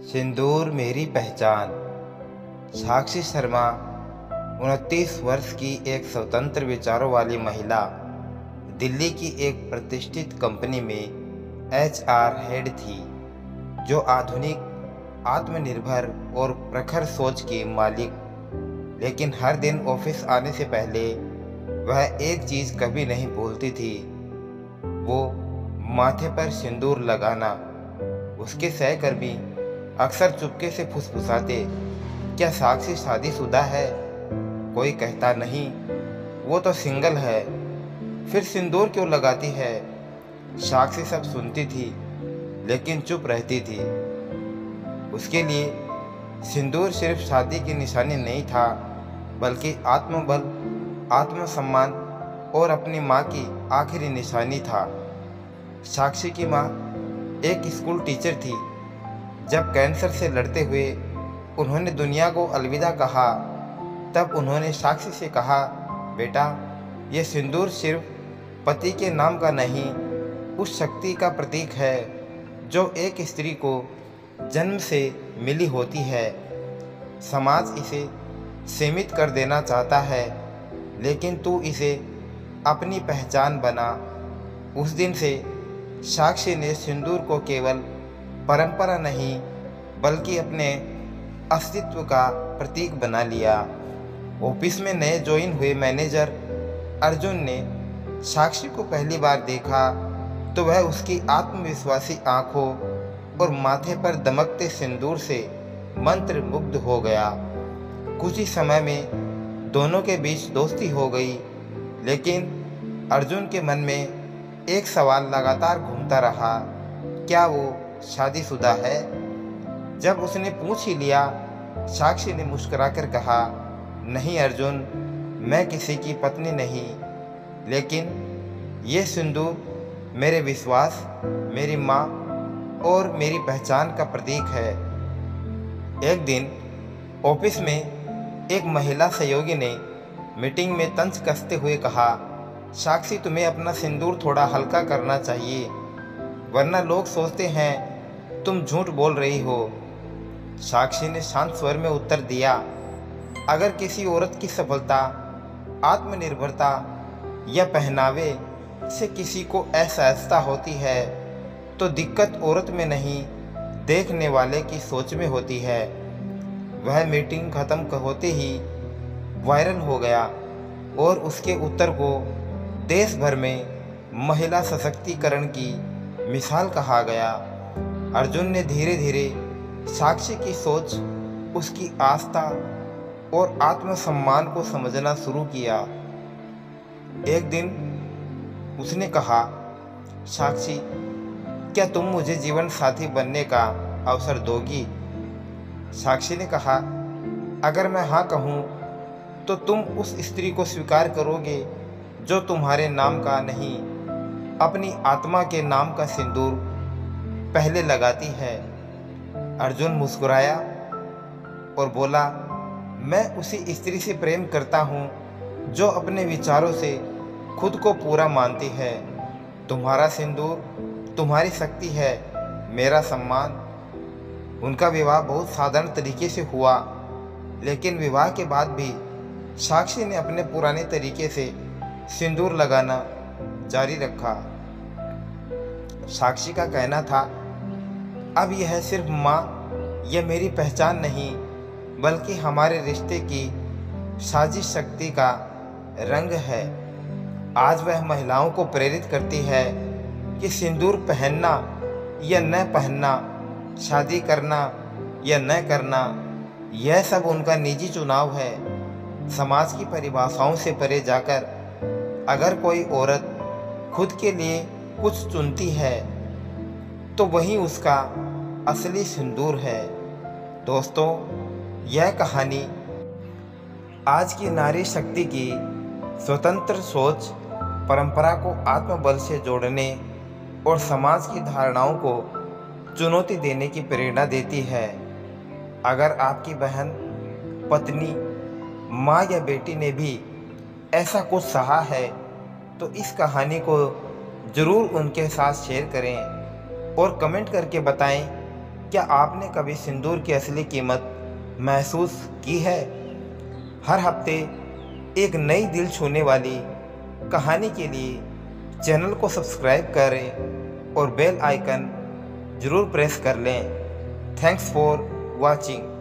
सिंदूर मेरी पहचान। साक्षी शर्मा 29 वर्ष की एक स्वतंत्र विचारों वाली महिला, दिल्ली की एक प्रतिष्ठित कंपनी में एचआर हेड थी, जो आधुनिक, आत्मनिर्भर और प्रखर सोच की मालिक। लेकिन हर दिन ऑफिस आने से पहले वह एक चीज़ कभी नहीं भूलती थी, वो माथे पर सिंदूर लगाना। उसके सहकर्मी अक्सर चुपके से फुसफुसाते, क्या साक्षी शादीशुदा है? कोई कहता नहीं, वो तो सिंगल है। फिर सिंदूर क्यों लगाती है? साक्षी सब सुनती थी लेकिन चुप रहती थी। उसके लिए सिंदूर सिर्फ शादी की निशानी नहीं था, बल्कि आत्मबल, आत्मसम्मान और अपनी माँ की आखिरी निशानी था। साक्षी की माँ एक स्कूल टीचर थी। जब कैंसर से लड़ते हुए उन्होंने दुनिया को अलविदा कहा, तब उन्होंने साक्षी से कहा, बेटा, ये सिंदूर सिर्फ पति के नाम का नहीं, उस शक्ति का प्रतीक है जो एक स्त्री को जन्म से मिली होती है। समाज इसे सीमित कर देना चाहता है, लेकिन तू इसे अपनी पहचान बना। उस दिन से साक्षी ने सिंदूर को केवल परंपरा नहीं, बल्कि अपने अस्तित्व का प्रतीक बना लिया। ऑफिस में नए ज्वाइन हुए मैनेजर अर्जुन ने साक्षी को पहली बार देखा तो वह उसकी आत्मविश्वासी आंखों और माथे पर दमकते सिंदूर से मंत्र मुग्ध हो गया। कुछ ही समय में दोनों के बीच दोस्ती हो गई, लेकिन अर्जुन के मन में एक सवाल लगातार घूमता रहा, क्या वो शादीशुदा है? जब उसने पूछ ही लिया, साक्षी ने मुस्कुराकर कहा, नहीं अर्जुन, मैं किसी की पत्नी नहीं, लेकिन ये सिंदूर मेरे विश्वास, मेरी माँ और मेरी पहचान का प्रतीक है। एक दिन ऑफिस में एक महिला सहयोगी ने मीटिंग में तंज कसते हुए कहा, साक्षी, तुम्हें अपना सिंदूर थोड़ा हल्का करना चाहिए, वरना लोग सोचते हैं तुम झूठ बोल रही हो। साक्षी ने शांत स्वर में उत्तर दिया, अगर किसी औरत की सफलता, आत्मनिर्भरता या पहनावे से किसी को असहजता होती है, तो दिक्कत औरत में नहीं, देखने वाले की सोच में होती है। वह मीटिंग खत्म होते ही वायरल हो गया और उसके उत्तर को देश भर में महिला सशक्तिकरण की मिसाल कहा गया। अर्जुन ने धीरे धीरे साक्षी की सोच, उसकी आस्था और आत्मसम्मान को समझना शुरू किया। एक दिन उसने कहा, साक्षी, क्या तुम मुझे जीवन साथी बनने का अवसर दोगी? साक्षी ने कहा, अगर मैं हाँ कहूँ तो तुम उस स्त्री को स्वीकार करोगे जो तुम्हारे नाम का नहीं, अपनी आत्मा के नाम का सिंदूर पहले लगाती है। अर्जुन मुस्कुराया और बोला, मैं उसी स्त्री से प्रेम करता हूँ जो अपने विचारों से खुद को पूरा मानती है। तुम्हारा सिंदूर तुम्हारी शक्ति है, मेरा सम्मान। उनका विवाह बहुत साधारण तरीके से हुआ, लेकिन विवाह के बाद भी साक्षी ने अपने पुराने तरीके से सिंदूर लगाना जारी रखा। साक्षी का कहना था, अब यह सिर्फ माँ या मेरी पहचान नहीं, बल्कि हमारे रिश्ते की साजिश शक्ति का रंग है। आज वह महिलाओं को प्रेरित करती है कि सिंदूर पहनना या न पहनना, शादी करना या न करना, यह सब उनका निजी चुनाव है। समाज की परिभाषाओं से परे जाकर अगर कोई औरत खुद के लिए कुछ चुनती है, तो वही उसका असली सिंदूर है। दोस्तों, यह कहानी आज की नारी शक्ति की स्वतंत्र सोच, परंपरा को आत्मबल से जोड़ने और समाज की धारणाओं को चुनौती देने की प्रेरणा देती है। अगर आपकी बहन, पत्नी, माँ या बेटी ने भी ऐसा कुछ सहा है, तो इस कहानी को ज़रूर उनके साथ शेयर करें और कमेंट करके बताएं क्या आपने कभी सिंदूर की असली कीमत महसूस की है? हर हफ्ते एक नई दिल छूने वाली कहानी के लिए चैनल को सब्सक्राइब करें और बेल आइकन ज़रूर प्रेस कर लें। Thanks for watching.